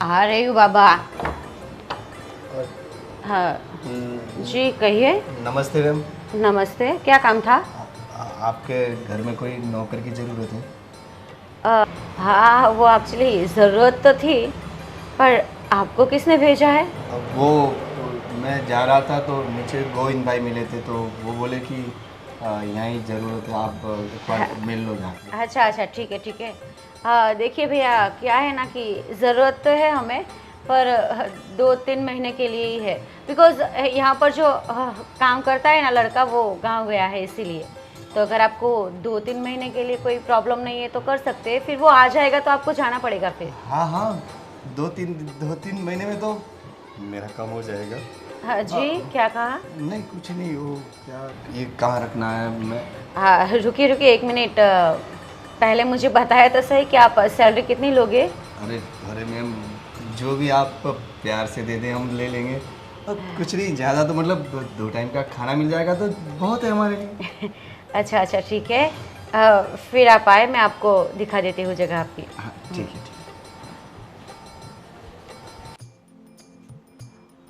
आ रही हूँ बाबा। और हाँ जी कहिए। नमस्ते मैम। नमस्ते, क्या काम था? आपके घर में कोई नौकर की ज़रूरत है? हाँ वो एक्चुअली ज़रूरत तो थी, पर आपको किसने भेजा है? वो मैं जा रहा था तो नीचे गोविंद भाई मिले थे, तो वो बोले कि यहाँ ही ज़रूरत है, आप एक बार मिल लो जाके। अच्छा अच्छा, ठीक है ठीक है। हाँ देखिए भैया, क्या है ना कि ज़रूरत तो है हमें, पर 2-3 महीने के लिए ही है। बिकॉज़ यहाँ पर जो काम करता है ना लड़का, वो गांव गया है, इसीलिए। तो अगर आपको 2-3 महीने के लिए कोई प्रॉब्लम नहीं है तो कर सकते हैं, फिर वो आ जाएगा तो आपको जाना पड़ेगा फिर। हाँ हाँ, 2-3 महीने में तो मेरा काम हो जाएगा। हाँ जी, क्या कहा? नहीं कुछ नहीं, वो क्या ये कहाँ रखना है मैं? हाँ रुकिए रुकिए 1 मिनट। पहले मुझे बताया तो सही कि आप सैलरी कितनी लोगे? अरे अरे मैम, जो भी आप प्यार से दे दें हम ले लेंगे। और कुछ नहीं ज़्यादा, तो मतलब 2 टाइम का खाना मिल जाएगा तो बहुत है हमारे लिए। अच्छा अच्छा ठीक है। फिर आप आए, मैं आपको दिखा देती हूँ जगह आपकी। हाँ ठीक है ठीक है।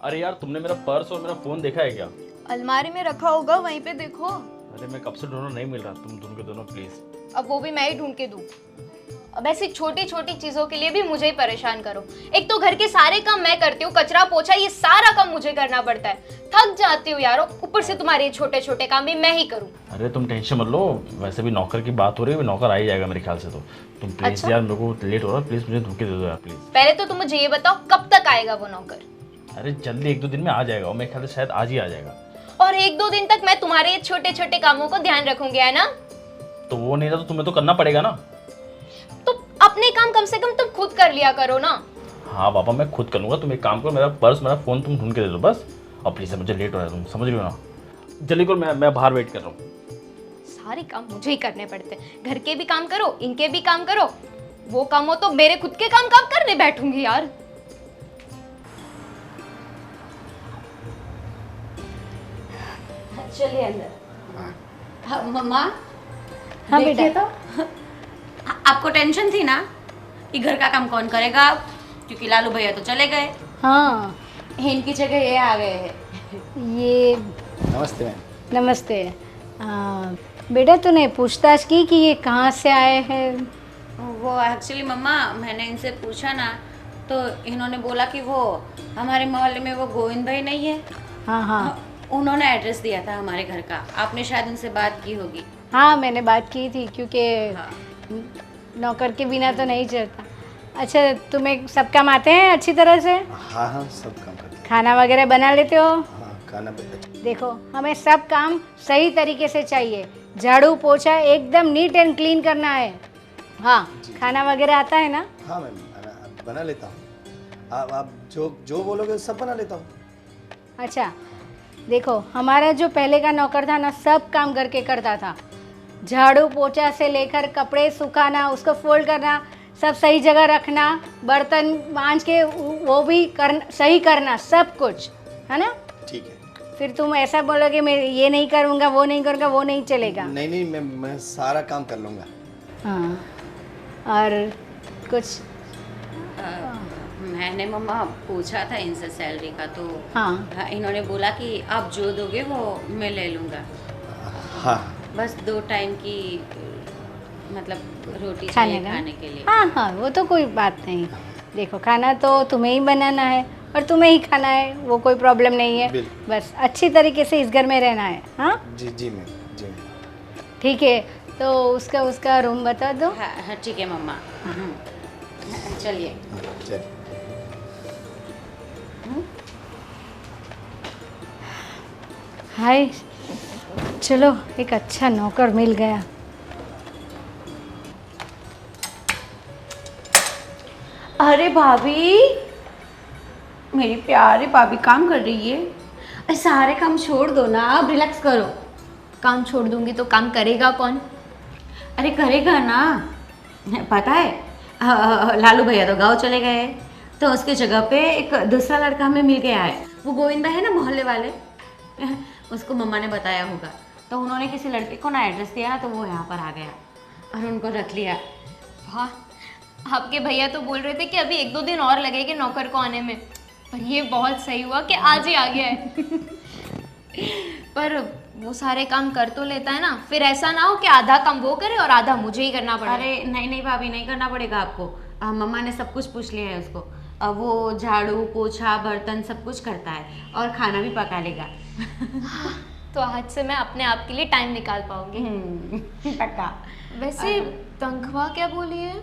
अरे यार, तुमने मेरा पर्स और मेरा फोन देखा है क्या? अलमारी में रखा होगा, वहीं पे देखो। अरे मैं कब से ढूंढ रहा, नहीं मिल रहा। तुम ढूंढ के दो ना प्लीज। अब वो भी मैं ही ढूंढ के दूं? अब ऐसी छोटी छोटी चीजों के लिए भी मुझे ही परेशान करो। एक तो घर के सारे काम मैं करती हूँ, कचरा पोछा ये सारा काम मुझे करना पड़ता है। थक जाती हूँ यारो, ऊपर से तुम्हारे छोटे छोटे काम भी मैं ही करूँ। अरे तुम टेंशन मत लो, वैसे भी नौकर की बात हो रही है, नौकर आ ही जाएगा मेरे ख्याल से। तो तुम प्लीज अच्छा? यार, मेरे को लेट हो रहा है, प्लीज मुझे ढूंढ के दे दो यार प्लीज। पहले तो तुम मुझे ये बताओ, कब तक आएगा वो नौकर? अरे जल्दी 1-2 दिन में आ जाएगा, और मेरे ख्याल से शायद आज ही आ जाएगा। और 1-2 दिन तक मैं तुम्हारे छोटे छोटे कामों को ध्यान रखूंगी, है ना? तो वो नहीं था तो तुम्हें तो करना पड़ेगा ना। तो अपने काम कम से कम तुम खुद कर लिया करो ना। हाँ पापा, मैं खुद कर लूंगा। तुम एक काम करो, मेरा पर्स मेरा फोन तुम ढूंढ के दे दो बस। और प्लीज मुझे लेट हो रहा है, तुम समझ रही हो ना। जल्दी करो, मैं बाहर वेट कर रहा हूँ। सारे काम मुझे ही करने पड़ते हैं। घर के भी काम करो, इनके भी काम करो। वो काम हो तो मेरे खुद के काम कब करने बैठूंगी यार। चलिए अंदर। हाँ मम्मा। हाँ देखिए बेटा। तो आपको टेंशन थी ना कि घर का काम कौन करेगा, क्योंकि लालू भैया तो चले गए। हाँ इनकी जगह ये आ गए हैं। ये नमस्ते मैम। नमस्ते। बेटा तूने पूछताछ की कि ये कहाँ से आए हैं? वो एक्चुअली मम्मा, मैंने इनसे पूछा ना, तो इन्होंने बोला कि वो हमारे मोहल्ले में वो गोविंद भाई नहीं है। हाँ हाँ उन्होंने एड्रेस दिया था हमारे घर का। आपने शायद उनसे बात की होगी। हाँ मैंने बात की थी, क्योंकि हाँ। नौकर के बिना तो नहीं चलता। अच्छा तुम्हें सब काम आते हैं अच्छी तरह से? हाँ हाँ, सब काम करते हैं। खाना वगैरह बना लेते हो? हाँ खाना अच्छा। देखो हमें सब काम सही तरीके से चाहिए। झाड़ू पोछा एकदम नीट एंड क्लीन करना है। हाँ खाना वगैरह आता है ना? हाँ मैम, बना लेता हूँ। आप जो बोलोगे सब बना लेता हूँ। अच्छा देखो, हमारा जो पहले का नौकर था ना, सब काम घर के करता था। झाड़ू पोछा से लेकर कपड़े सुखाना, उसको फोल्ड करना, सब सही जगह रखना, बर्तन मांज के वो भी सही करना, सब कुछ है ना। ठीक है। फिर तुम ऐसा बोलोगे मैं ये नहीं करूँगा, वो नहीं करूँगा, वो नहीं चलेगा। नहीं नहीं, मैं सारा काम कर लूँगा। हाँ और कुछ? मैंने मम्मा पूछा था इनसे सैलरी का, तो हाँ इन्होंने बोला कि आप जो दोगे वो मैं ले लूँगा। हाँ बस 2 टाइम की मतलब रोटी खाने चाहिए का? खाने के लिए। हाँ हाँ वो तो कोई बात नहीं। देखो खाना तो तुम्हें ही बनाना है और तुम्हें ही खाना है, वो कोई प्रॉब्लम नहीं है। बिल्कुल। बस अच्छी तरीके से इस घर में रहना है। हाँ जी जी मैम, जी मैम। ठीक है, तो उसका रूम बता दो। हाँ हाँ ठीक है मम्मा। चलिए। चलिए। हाय, चलो एक अच्छा नौकर मिल गया। अरे भाभी, मेरी प्यारी भाभी काम कर रही है। अरे सारे काम छोड़ दो ना, अब रिलैक्स करो। काम छोड़ दूंगी तो काम करेगा कौन? अरे करेगा ना, पता है लालू भैया तो गांव चले गए, तो उसकी जगह पे एक दूसरा लड़का हमें मिल गया है। वो गोविंदा है ना मोहल्ले वाले, उसको मम्मा ने बताया होगा, तो उन्होंने किसी लड़के को ना एड्रेस दिया ना, तो वो यहाँ पर आ गया और उनको रख लिया। वाह, आपके भैया तो बोल रहे थे कि अभी 1-2 दिन और लगेंगे नौकर को आने में, पर ये बहुत सही हुआ कि आज ही आ गया है। पर वो सारे काम कर तो लेता है ना, फिर ऐसा ना हो कि आधा काम वो करे और आधा मुझे ही करना पड़े। अरे नहीं नहीं भाभी, नहीं करना पड़ेगा आपको। मम्मा ने सब कुछ पूछ लिया है उसको। वो झाड़ू पोछा बर्तन सब कुछ करता है और खाना भी पका लेगा। तो आज से मैं अपने आप के लिए टाइम निकाल पाऊंगी। पक्का। वैसे तनख्वाह क्या बोली है?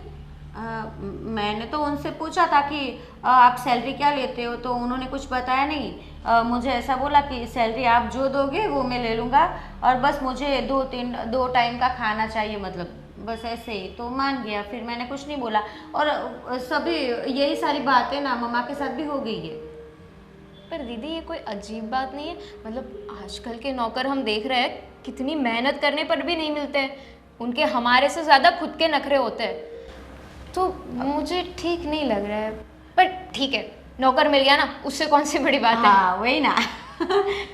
मैंने तो उनसे पूछा था कि आप सैलरी क्या लेते हो, तो उन्होंने कुछ बताया नहीं। मुझे ऐसा बोला कि सैलरी आप जो दोगे वो मैं ले लूँगा, और बस मुझे 2 टाइम का खाना चाहिए, मतलब बस ऐसे ही। तो मान गया, फिर मैंने कुछ नहीं बोला। और सभी यही सारी बातें ना मम्मा के साथ भी हो गई है। पर दीदी ये कोई अजीब बात नहीं है, मतलब आजकल के नौकर हम देख रहे हैं कितनी मेहनत करने पर भी नहीं मिलते हैं, उनके हमारे से ज़्यादा खुद के नखरे होते हैं, तो मुझे ठीक नहीं लग रहा है। पर ठीक है, नौकर मिल गया ना, उससे कौन सी बड़ी बात है। हाँ वही ना।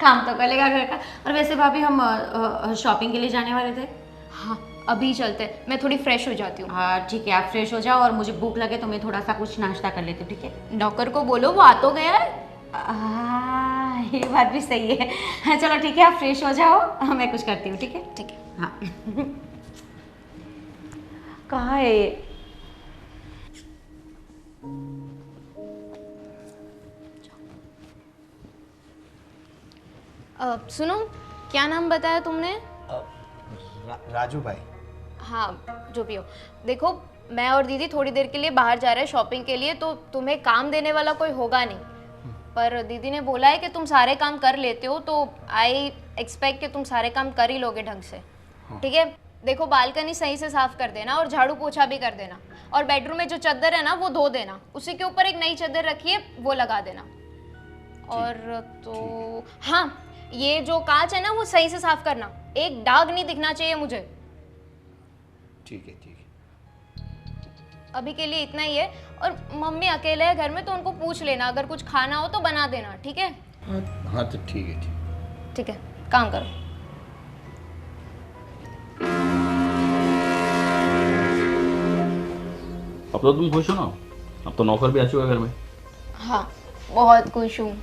काम तो करेगा घर का। और वैसे भाभी हम शॉपिंग के लिए जाने वाले थे। हाँ अभी चलते हैं, मैं थोड़ी फ्रेश हो जाती हूँ। हाँ ठीक है, आप फ्रेश हो जाओ और मुझे भूख लगे तो मैं थोड़ा सा कुछ नाश्ता कर लेती हूँ, ठीक है। नौकर को बोलो वो आ तो गया है। हाँ ये बात भी सही है। हाँ चलो ठीक है, आप फ्रेश हो जाओ, मैं कुछ करती हूँ, ठीक है। ठीक है। हाँ। कहाँ है ये? सुनो, क्या नाम बताया तुमने? राजू भाई। हाँ जो भी हो, देखो मैं और दीदी थोड़ी देर के लिए बाहर जा रहे हैं शॉपिंग के लिए, तो तुम्हें काम देने वाला कोई होगा नहीं, पर दीदी ने बोला है कि तुम सारे काम कर लेते हो, तो आई एक्सपेक्ट कि तुम सारे काम कर ही लोगे ढंग से। ठीक है, देखो बालकनी सही से साफ कर देना और झाड़ू पोछा भी कर देना, और बेडरूम में जो चादर है ना वो धो देना, उसी के ऊपर एक नई चादर रखी है वो लगा देना। और तो हाँ, ये जो कांच है ना वो सही से साफ करना, एक दाग नहीं दिखना चाहिए मुझे। ठीक है ठीक है। अभी के लिए इतना ही है, और मम्मी अकेले है घर में तो उनको पूछ लेना, अगर कुछ खाना हो तो बना देना, ठीक है। हाँ तो ठीक है ठीक। ठीक है, काम करो। अब तो तुम खुश हो ना, अब तो नौकर भी आ चुका है घर में। हाँ बहुत खुश हूँ।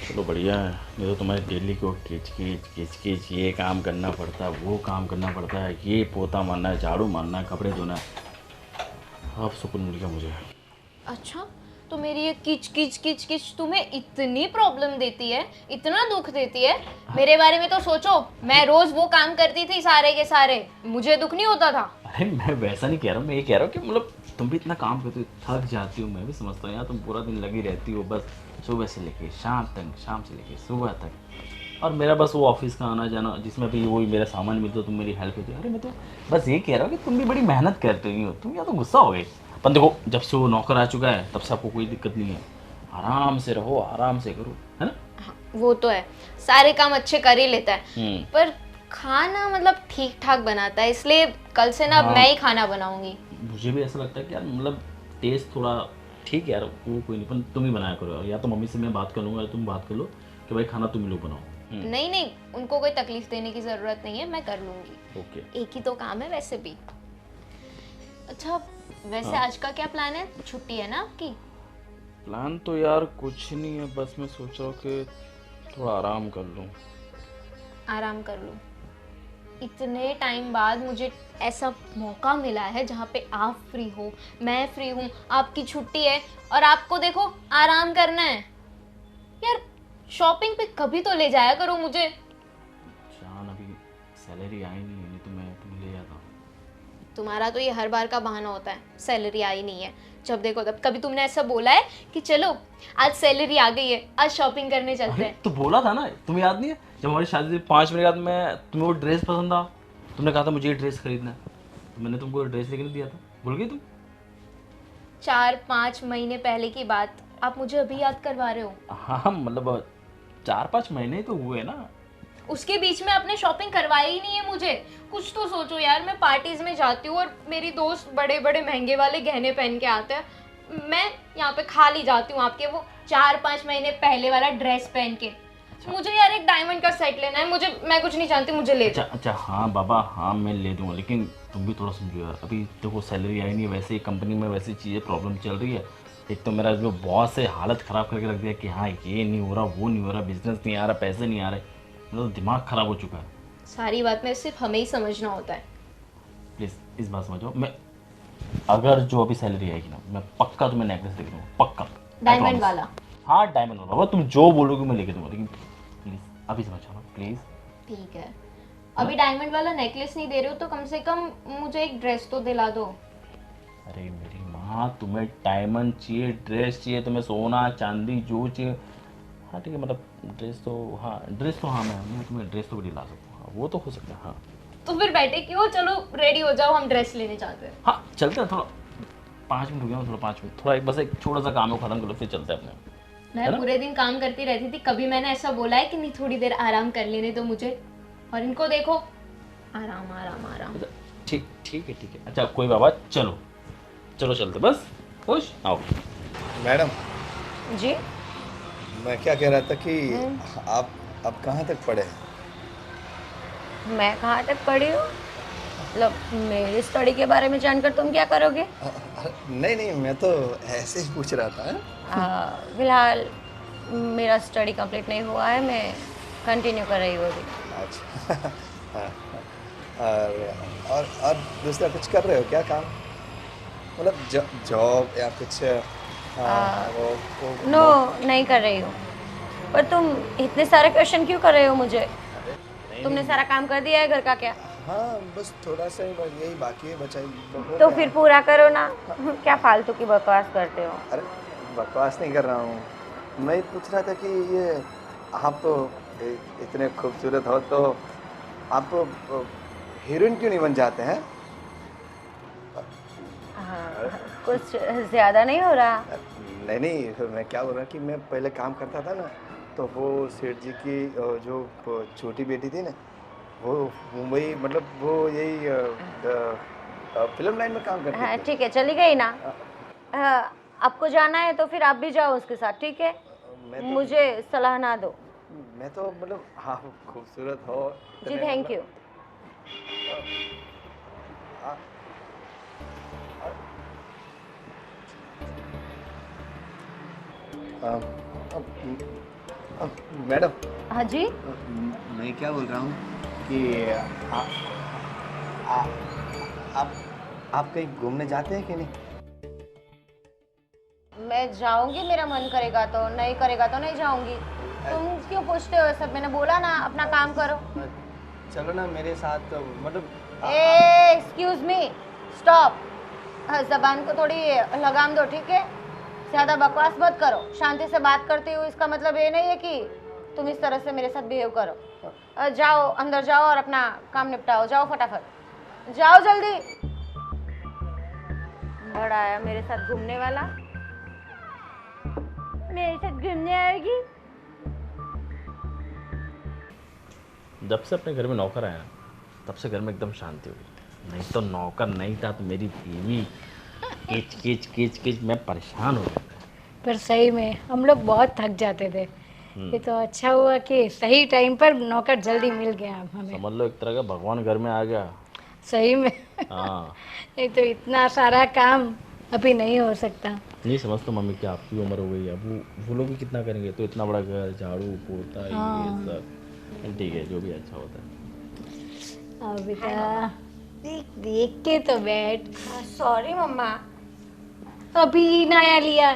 चलो बढ़िया है, नहीं तो तुम्हारे डेली को किच किच किच किच ये काम करना पड़ता है, वो काम करना पड़ता है, ये पोता मारना है, झाड़ू मारना है, कपड़े धोना है। अब सुकून मिल गया मुझे। अच्छा, तो मेरी ये किच किच किच किच तुम्हें इतनी प्रॉब्लम देती है, इतना दुख देती है? मेरे बारे में तो सोचो, मैं रोज वो काम करती थी सारे के सारे, मुझे दुख नहीं होता था। अरे मैं वैसा नहीं कह रहा हूँ, मैं ये कह रहा हूँ कि मतलब तुम भी इतना काम करती हो, थक जाती हो, मैं भी समझता हूँ यार, तुम पूरा दिन लगी रहती हो बस सुबह से लेके शाम तक, शाम से लेके सुबह तक, और मेरा बस वो ऑफिस का आना जाना जिसमें भी वही मेरा सामान मिलता है, तुम मेरी हेल्प होती है। अरे मैं तो बस ये कह रहा हूँ कि तुम भी बड़ी मेहनत करते हो, तुम या तो गुस्सा हो गए। पर देखो जब से वो नौकर आ चुका है तब से आपको कोई दिक्कत नहीं है, आराम से रहो, आराम से करो, है ना। हाँ, वो तो है, सारे काम अच्छे कर ही लेता है, पर खाना मतलब ठीक ठाक बनाता है, इसलिए कल से ना हाँ। मैं ही खाना बनाऊंगी। मुझे भी ऐसा लगता है कि यार मतलब टेस्ट थोड़ा ठीक है यार, वो कोई नहीं, पर तुम ही बनाया करो, या तो मम्मी से मैं बात कर लूँगा या तुम बात कर लो कि भाई खाना तुम ही लोग बनाओ। नहीं नहीं, उनको कोई तकलीफ देने की जरूरत नहीं है, मैं कर लूंगी। ओके। एक ही तो काम है वैसे भी। अच्छा वैसे हाँ। आज का क्या प्लान है? छुट्टी है ना आपकी? प्लान तो यार कुछ नहीं है, बस मैं सोच रहा हूँ कि थोड़ा आराम कर लूँ। आराम कर लूँ? इतने टाइम बाद मुझे ऐसा मौका मिला है जहाँ पे आप फ्री हो, मैं फ्री हूँ, आपकी छुट्टी है और आपको देखो आराम करना है। यार शॉपिंग पे कभी तो ले जाया करो मुझे। जान अभी सैलरी आई नहीं तो मैं तुम्हें ले जाता हूँ। तुम्हारा तो ये हर बार का बहाना होता है, सैलरी आई नहीं है, जब देखो तब। कभी तुमने ऐसा बोला है कि चलो आज सैलरी आ गई है, आज शॉपिंग करने चलते हैं? तो बोला था ना, तुम्हें याद नहीं है जब हमारी शादी से 5 मिनट बाद मैं तुम्हें वो ड्रेस पसंद आ, तुमने कहा था मुझे ये ड्रेस खरीदना है, तो मैंने तुमको ड्रेस लेके नहीं दिया था, भूल गई तुम? 4-5 महीने पहले की बात आप मुझे अभी याद करवा रहे हो? हाँ मतलब 4-5 महीने ही तो हुए ना। उसके बीच में आपने शॉपिंग करवाई ही नहीं है मुझे। कुछ तो सोचो यार, मैं पार्टीज में जाती हूँ और मेरी दोस्त बड़े बड़े महंगे वाले गहने पहन के आते हैं, मैं यहाँ पे खाली जाती हूँ आपके वो 4-5 महीने पहले वाला ड्रेस पहन के। मुझे यार एक डायमंड का सेट लेना है, मैं कुछ नहीं जानती, मुझे ले अच्छा हाँ बाबा, हाँ मैं ले दूंगा, लेकिन तुम भी थोड़ा समझो यार, अभी देखो सैलरी आई नहीं है, वैसे ही कंपनी में वैसी चीज़ें प्रॉब्लम चल रही है। एक तो मेरा जो बॉस है हालत ख़राब करके रख दिया कि हाँ ये नहीं हो रहा, वो नहीं हो रहा, बिजनेस नहीं आ रहा, पैसे नहीं आ रहे, मतलब दिमाग ख़राब हो चुका है। सारी बात में सिर्फ हमें ही समझना होता है। प्लीज़ इस बात समझो, मैं अगर जो अभी सैलरी आएगी ना, मैं पक्का तुम्हें नेकलेस दे दूँगा, पक्का। I diamond promise। वाला? हाँ डायमंड वाला, वो तुम जो बोलोगे मैं लेके दूँगा, लेकिन प्लीज़ अभी समझो ना प्लीज़। ठीक है, अभी डायमंड वाला नेकलेस नहीं दे रहे हो तो कम से कम मुझे एक ड्रेस तो दिला दो। अरे मेरी माँ, तुम्हें डायमंड चाहिए, ड्रेस चाहिए, तुम्हें सोना चांदी जो चाहिए, हाँ ठीक है, मतलब ड्रेस तो हाँ मैं तुम्हें ड्रेस तो भी दिला सकता हूँ, हाँ वो तो हो सकता है। हाँ तो फिर बैठे क्यों, चलो रेडी हो जाओ, हम ड्रेस लेने जाते हैं। हाँ चलते हैं, थोड़ा 5 मिनट हो गया, थोड़ा 5 मिनट, थोड़ा बस एक छोटा सा काम है, खत्म कर लो फिर चलते हैं अपने। है मैं ना? पूरे दिन काम करती रहती थी, कभी मैंने ऐसा बोला है कि नहीं थोड़ी देर आराम कर लेने दो मुझे, और इनको देखो आराम आराम आराम। ठीक ठीक है ठीक है, अच्छा कोई बाबा, चलो चलो चलते, बस खुश आओ। मैडम, जी मैं क्या कह रहा था कि आप कहाँ तक पढ़े हैं? मैं कहाँ तक पढ़ी हूँ? मतलब मेरी स्टडी के बारे में जानकर तुम क्या करोगे? नहीं नहीं, मैं तो ऐसे ही पूछ रहा था। फिलहाल मेरा स्टडी कंप्लीट नहीं हुआ है, मैं कंटिन्यू कर रही हूँ अभी। अच्छा हाँ, और दूसरा कुछ कर रहे हो क्या काम, मतलब जॉब या कुछ? नो नहीं कर रही हूँ। पर तुम इतने सारे क्वेश्चन क्यों कर रहे हो मुझे? तुमने सारा काम कर दिया है घर का क्या? हाँ बस थोड़ा सा ही यही बाकी है, बचा तो फिर पूरा करो ना। क्या फालतू की बकवास करते हो? अरे बकवास नहीं कर रहा हूँ, मैं पूछ रहा था कि ये आप इतने खूबसूरत हो तो आप हीरोइन क्यों नहीं बन जाते हैं? हाँ, कुछ ज़्यादा नहीं हो रहा? नहीं नहीं, मैं क्या बोल रहा कि मैं पहले काम करता था ना, तो वो सेठ जी की जो छोटी बेटी थी ना, वो मुंबई, मतलब वो यही फिल्म लाइन में काम करती हाँ थी। ठीक है, चली गई ना। आपको जाना है तो फिर आप भी जाओ उसके साथ, ठीक है? मुझे सलाह ना दो। मैं तो मतलब हाँ खूबसूरत हो जी इतने थैंक यू। मैडम, हाँ जी, मैं क्या बोल रहा हूँ कि आप कहीं घूमने जाते हैं कि नहीं? मैं जाऊंगी, मेरा मन करेगा तो, नहीं करेगा तो नहीं जाऊंगी। तुम क्यों पूछते हो सब? मैंने बोला ना अपना काम करो। चलो ना मेरे साथ, मतलब एक्सक्यूज मी, स्टॉप। जबान को थोड़ी लगाम दो, ठीक है? ज़्यादा बकवास मत करो। शांति से बात करती हूँ, इसका मतलब ये नहीं है कि तुम इस तरह से मेरे साथ बिहेव करो। जाओ अंदर जाओ और अपना काम निपटाओ, जाओ फटाफट, जाओ जल्दी। बड़ा आया मेरे साथ घूमने वाला, मेरे साथ घूमने आएगी। जब से अपने घर में नौकर आया ना, तब से घर में एकदम शांति हो गई। नहीं तो नौकर नहीं था तो मेरी बीवी किच किच किच किच, मैं परेशान हो गया था। पर सही में हम लोग बहुत थक जाते थे। ये तो अच्छा हुआ कि सही टाइम पर नौकर जल्दी मिल गया हमें। समझ लो एक तरह का भगवान घर में आ गया। सही में हाँ नहीं तो इतना सारा काम अभी नहीं हो सकता। नहीं समझता मम्मी, क्या आपकी उम्र हो गई है, अब वो लोग भी कितना करेंगे, तो इतना बड़ा घर, झाड़ू पोता ये सब, ठीक है जो भी अच्छा होता है। अब बेटा देख देख के तो बैठ। सॉरी मम्मा। अभी नया लिया।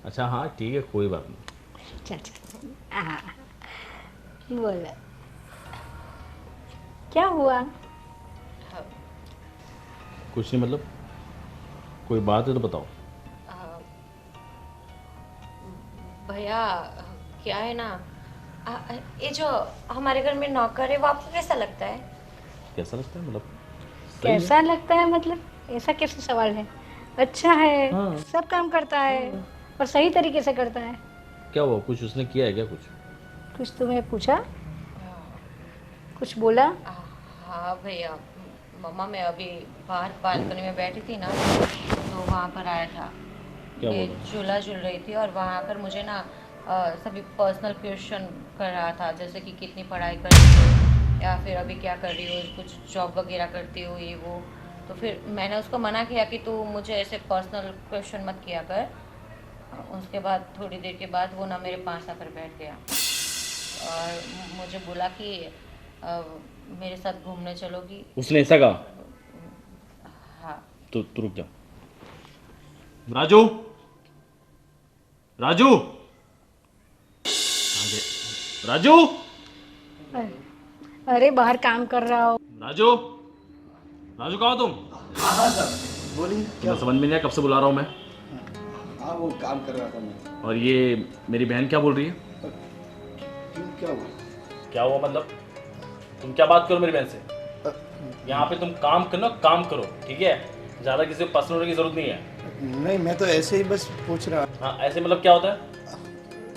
अच्छा हाँ ठीक है कोई बात नहीं। चल चल हाँ बोला क्या हुआ? कुछ नहीं, मतलब कोई बात है तो बताओ। भैया क्या है ना, ये जो हमारे घर में नौकर है वो आपको कैसा लगता है? कैसा लगता है, मतलब सही है? कैसा लगता है मतलब ऐसा कैसे सवाल है? अच्छा है, हाँ। सब काम करता है और सही तरीके से करता है। क्या हुआ, कुछ उसने किया है क्या कुछ? कुछ तुम्हें पूछा, कुछ बोला? हाँ भैया, मम्मा मैं अभी बाहर बालकनी में बैठी थी ना, तो वहाँ पर आया था। क्या ये बोला? झूला झूल रही थी और वहाँ आकर मुझे ना सभी पर्सनल क्वेश्चन कर रहा था, जैसे कि कितनी पढ़ाई करती हो या फिर अभी क्या कर रही हो, कुछ जॉब वगैरह करती हो, ये वो। तो फिर मैंने उसको मना किया कि तू मुझे ऐसे पर्सनल क्वेश्चन मत किया कर। उसके बाद थोड़ी देर के बाद वो ना मेरे पास आकर बैठ गया और मुझे बोला कि मेरे साथ घूमने चलोगी। उसने ऐसा कहा? हाँ। तो तू रुक जा। राजू, राजू, राजू, अरे बाहर काम कर रहा हो। राजू, राजू कहाँ हो तुम? हाँ सर, बोलिए क्या? तुम्हें समझ में नहीं आया, कब से बुला रहा हूँ मैं। हाँ वो काम कर रहा था मैं। और ये मेरी बहन क्या बोल रही है? क्यों, क्या हुआ? क्या हुआ मतलब? तुम क्या बात करो मेरी बहन से? यहाँ पे तुम काम करना, काम करो, ठीक है? ज़्यादा किसी को पर्सनल होने की जरूरत नहीं है। नहीं, मैं तो ऐसे ही बस पूछ रहा। हाँ, ऐसे मतलब क्या होता है?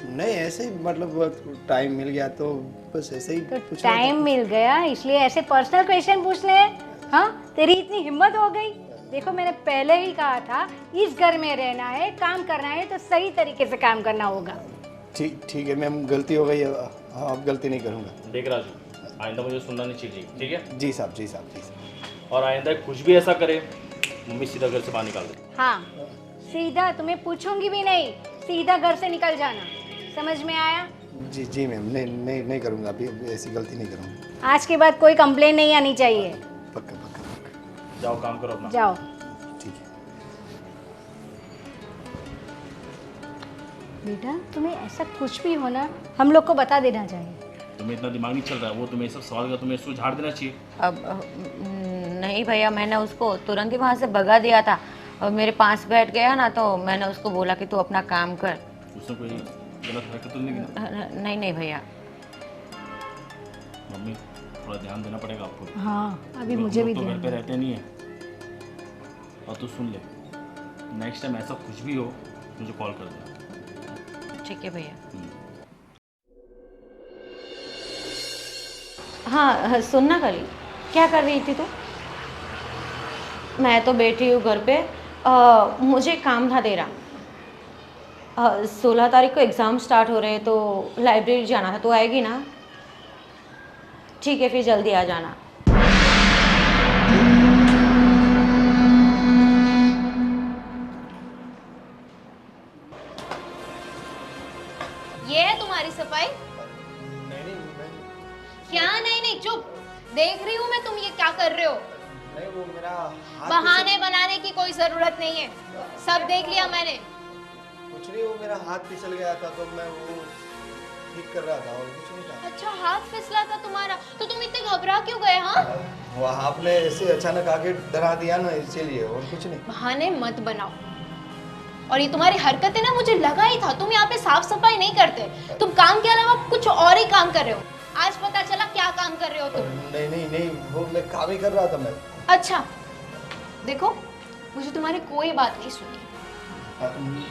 नहीं, ऐसे ही मतलब टाइम मिल गया तो बस ऐसे ही तो पूछ रहा था। टाइम मिल गया इसलिए ऐसे पर्सनल क्वेश्चन पूछने हैं? हाँ, तेरी इतनी हिम्मत हो गई। देखो मैंने पहले ही कहा था इस घर में रहना है, काम करना है तो सही तरीके से काम करना होगा। ठीक है मैम, गलती हो गई, अब गलती नहीं करूँगा। देख राजू, आइंदा मुझे सुनना नहीं चाहिए, ठीक है? जी साहब, जी साहब, जी साहब। और आइंदा कुछ भी ऐसा करे, मम्मी सीधा घर से बाहर निकाल दे। हाँ, सीधा तुम्हें पूछूंगी भी नहीं, सीधा घर से निकल जाना। समझ में आया? जी जी मैम, नहीं करूँगा, अभी ऐसी गलती नहीं करूँगा। आज के बाद कोई कंप्लेन नहीं आनी चाहिए। पक्का पक्का पक्का। जाओ काम करो अपना। जाओ। ठीक है। बेटा तुम्हें ऐसा कुछ भी होना हम लोग को बता देना चाहिए। तुम्हें इतना दिमाग नहीं चल रहा है, वो तुम्हें सब सवाल का तुम्हें इसको झाड़ देना चाहिए। अब नहीं भैया, मैंने उसको तुरंत ही वहाँ से भगा दिया था और मेरे पास बैठ गया ना तो मैंने उसको बोला कि तू अपना काम कर। उसने कोई गलत हरकत तो नहीं की? नहीं भैया। मम्मी थोड़ा ध्यान देना पड़ेगा आपको। हाँ, अभी हम मुझे लोग भी तो घर ध्यान पे देना। रहते नहीं है। और तू सुन ले, नेक्स्ट टाइम ऐसा कुछ भी हो मुझे कॉल कर दे। ठीक है भैया। हाँ सुनना करी, क्या कर रही थी तू? मैं तो बैठी हूँ घर पे। मुझे काम था तेरा। 16 तारीख को एग्ज़ाम स्टार्ट हो रहे हैं तो लाइब्रेरी जाना था, तो आएगी ना? ठीक है फिर जल्दी आ जाना। ये है तुम्हारी सफाई? क्या नहीं नहीं, चुप। देख रही हूँ मैं तुम ये क्या कर रहे हो। नहीं, वो मेरा हाथ बहाने बनाने की कोई जरूरत नहीं है, सब देख लिया मैंने। कुछ नहीं, वो मेरा हाथ फिसल गया था तो मैं वो ठीक कर रहा था और कुछ नहीं था। अच्छा, हाथ फिसला था तुम्हारा, तो तुम इतने घबरा क्यों गए? हाँ, वो आपने ऐसे अचानक आके डरा दिया ना, इसीलिए, और कुछ नहीं। बहाने मत बनाओ। और ये तुम्हारी हरकतें ना, मुझे लगा ही था तुम यहाँ पे साफ सफाई नहीं करते, तुम काम के अलावा कुछ और ही काम कर रहे हो। आज पता चला क्या काम कर रहे हो तुम। नहीं, वो मैं काम ही कर रहा था मैं। अच्छा देखो, मुझे तुम्हारी कोई बात नहीं सुनी।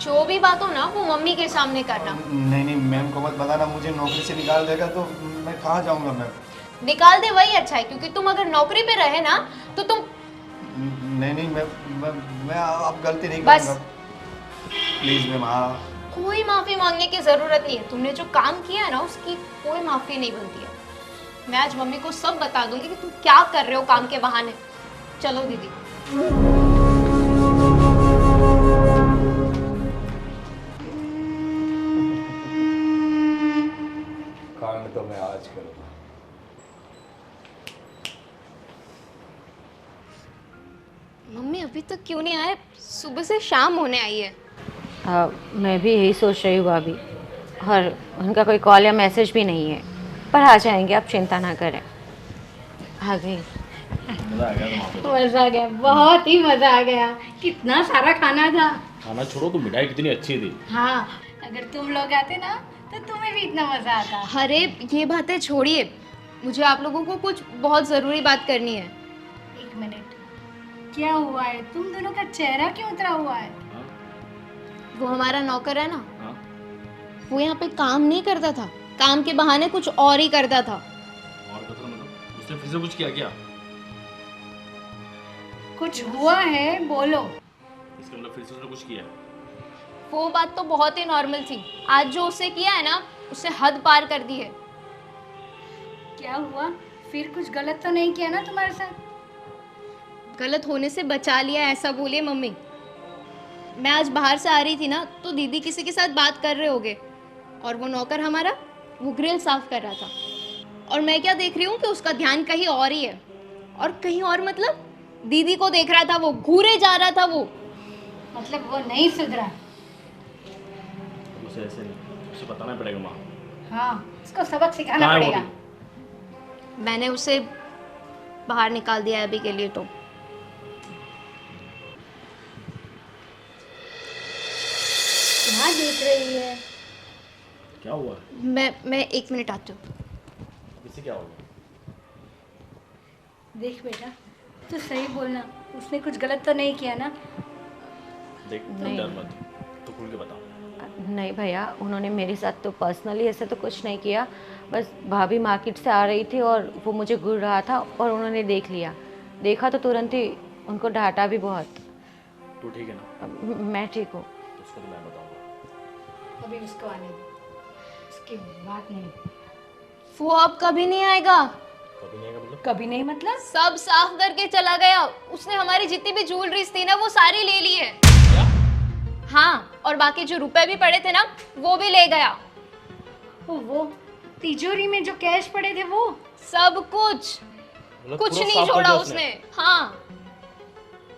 जो भी बात हो ना वो मम्मी के सामने करना। नहीं मैम को मत बताना, मुझे नौकरी से निकाल देगा तो मैं कहाँ जाऊँगा मैम। निकाल दे वही अच्छा है, क्योंकि तुम अगर नौकरी पे रहे ना तो तुम। नहीं मैं अब गलती नहीं बस। करूँगा, प्लीज मैम। हाँ, कोई माफी मांगने की जरूरत नहीं है, तुमने जो काम किया है ना उसकी कोई माफी नहीं बनती है। मैं आज मम्मी को सब बता दूंगी कि तुम क्या कर रहे हो काम के बहाने। चलो दीदी। काम तो मैं आज करूँगा। मम्मी अभी तक क्यों नहीं आए? सुबह से शाम होने आई है। मैं भी यही सोच रही हूँ भाभी, और उनका कोई कॉल या मैसेज भी नहीं है, पर आ जाएंगे, आप चिंता ना करें। आ गई। मजा आ गया तुम्हारा? मजा आ गया, बहुत ही मजा आ गया। कितना सारा खाना था। खाना छोड़ो, तो मिठाई कितनी अच्छी थी। हाँ, अगर तुम लोग आते ना तो तुम्हें भी इतना मजा आता। अरे ये बातें छोड़िए, मुझे आप लोगों को कुछ बहुत ज़रूरी बात करनी है। एक मिनट, क्या हुआ है? तुम दोनों का चेहरा क्यों उतरा हुआ है? वो हमारा नौकर है ना, हाँ? वो यहाँ पे काम नहीं करता था, काम के बहाने कुछ और ही करता था। और बता, मतलब उसने फिर से कुछ किया क्या? कुछ हुआ है, बोलो। इसका मतलब फिर से उसने कुछ किया है? वो बात तो बहुत ही नॉर्मल थी, आज जो उससे किया है ना उससे हद पार कर दी है। क्या हुआ? फिर कुछ गलत तो नहीं किया ना तुम्हारे साथ? गलत होने से बचा लिया ऐसा बोलिए मम्मी। मैं आज बाहर से आ रही थी ना तो दीदी किसी के साथ बात कर रहे होगे और वो नौकर हमारा वो ग्रिल साफ कर रहा था और मैं क्या देख रही हूँ कि उसका ध्यान कहीं और ही है। और कहीं और मतलब दीदी को देख रहा था, वो घूरे जा रहा था वो। मतलब वो नहीं सुधरा। उसे ऐसे नहीं, उसे बताना पड़ेगा माँ। हाँ, उसको सबक सिखाना कहाँ है वो पड़ेगा। भी? मैंने उसे बाहर निकाल दिया है अभी के लिए। तो क्या देख रही है? क्या हुआ? मैं 1 मिनट आती हूँ। इससे क्या होगा? देख बेटा, तू सही बोलना, उसने कुछ गलत तो नहीं किया ना? देख नहीं। डर मत, तो खुल के बताओ। नहीं भैया, उन्होंने मेरे साथ तो पर्सनली ऐसे तो कुछ नहीं किया। बस भाभी मार्केट से आ रही थी और वो मुझे घूर रहा था और उन्होंने देख लिया। देखा तो तुरंत ही उनको डांटा भी बहुत। तू ठीक है ना? मैं ठीक हूँ। तो उसको तो मैं बताऊंगा। अभी उसको आने दे, उसकी बात नहीं। वो अब कभी नहीं आएगा। कभी नहीं आएगा मतलब? कभी नहीं मतलब? सब साफ करके चला गया। उसने हमारी जितनी भी ज्वेलरीज थी ना वो सारी ले ली है। क्या? हाँ, और बाकी जो रुपए भी पड़े थे ना वो भी ले गया। वो तिजोरी में जो कैश पड़े थे वो? सब कुछ, मतलब कुछ पूरा नहीं साफ कर छोड़ा दिया उसने। हाँ,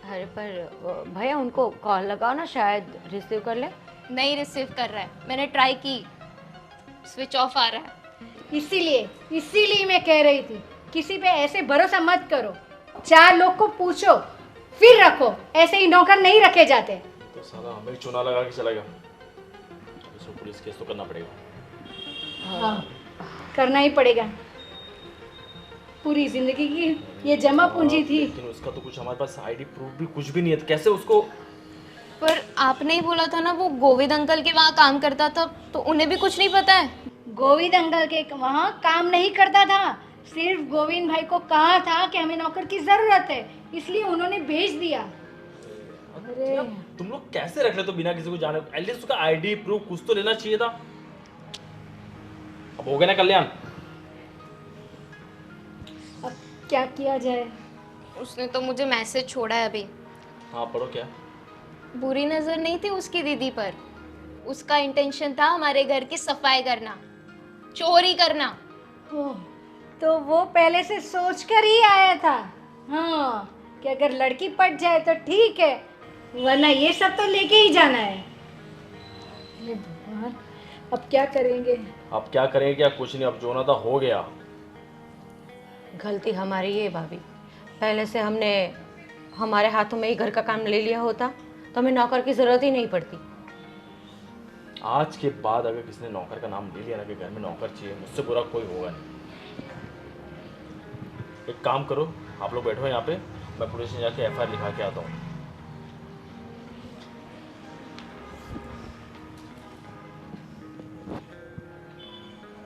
अरे पर भैया उनको कॉल लगाओ ना, शायद रिसीव कर ले। नहीं रिसीव कर रहा है। मैंने ट्राई की, स्विच ऑफ आ रहा है। इसीलिए मैं कह रही थी, किसी पे ऐसे भरोसा मत करो। 4 लोग को पूछो फिर रखो, ऐसे ही नौकर नहीं रखे जाते। तो साला हमें चुना लगा के चला गया। इसको पुलिस केस तो करना पड़ेगा। हाँ, करना ही पड़ेगा। पूरी जिंदगी की ये जमा पूंजी थी। लेकिन उसका तो कुछ हमारे पास आईडी प्रूफ भी कुछ भी नहीं है, तो कैसे उसको? पर आपने ही बोला था ना वो गोविंद अंकल के वहाँ काम करता था, तो उन्हें भी कुछ नहीं पता है। गोविंद अंकल के वहाँ काम नहीं करता था, सिर्फ गोविंद भाई को कहा था कि हमें नौकर की जरूरत है, इसलिए उन्होंने भेज दिया। अरे तुम लोग कैसे रख ले तो बिना किसी को जाने? एटलीस्ट उसका आईडी प्रूफ कुछ तो लेना चाहिए था। अब हो गया ना कल्याण। अब क्या किया जाए? उसने तो मुझे मैसेज छोड़ा है अभी। हाँ पढ़ो क्या? बुरी नजर नहीं थी उसकी दीदी पर। उसका इंटेंशन था हमारे घर की सफाई करना, चोरी करना। ओह, तो वो पहले से सोच कर ही आया था। हाँ, कि अगर लड़की पट जाए तो ठीक है, वरना ये सब तो लेके ही जाना है। हे भगवान, अब क्या करेंगे? अब क्या करेंगे? क्या कुछ नहीं, अब जो होना था हो गया। गलती हमारी है भाभी। पहले से हमने हमारे हाथों में ही घर का काम ले लिया होता तो हमें नौकर की ज़रूरत ही नहीं पड़ती। आज के बाद अगर किसी ने नौकर का नाम ले लिया ना कि घर में नौकर चाहिए, मुझसे बुरा कोई होगा नहीं। एक काम करो, आप लोग बैठो यहाँ पे, मैं पुलिस में जाके FIR लिखा के आता हूँ।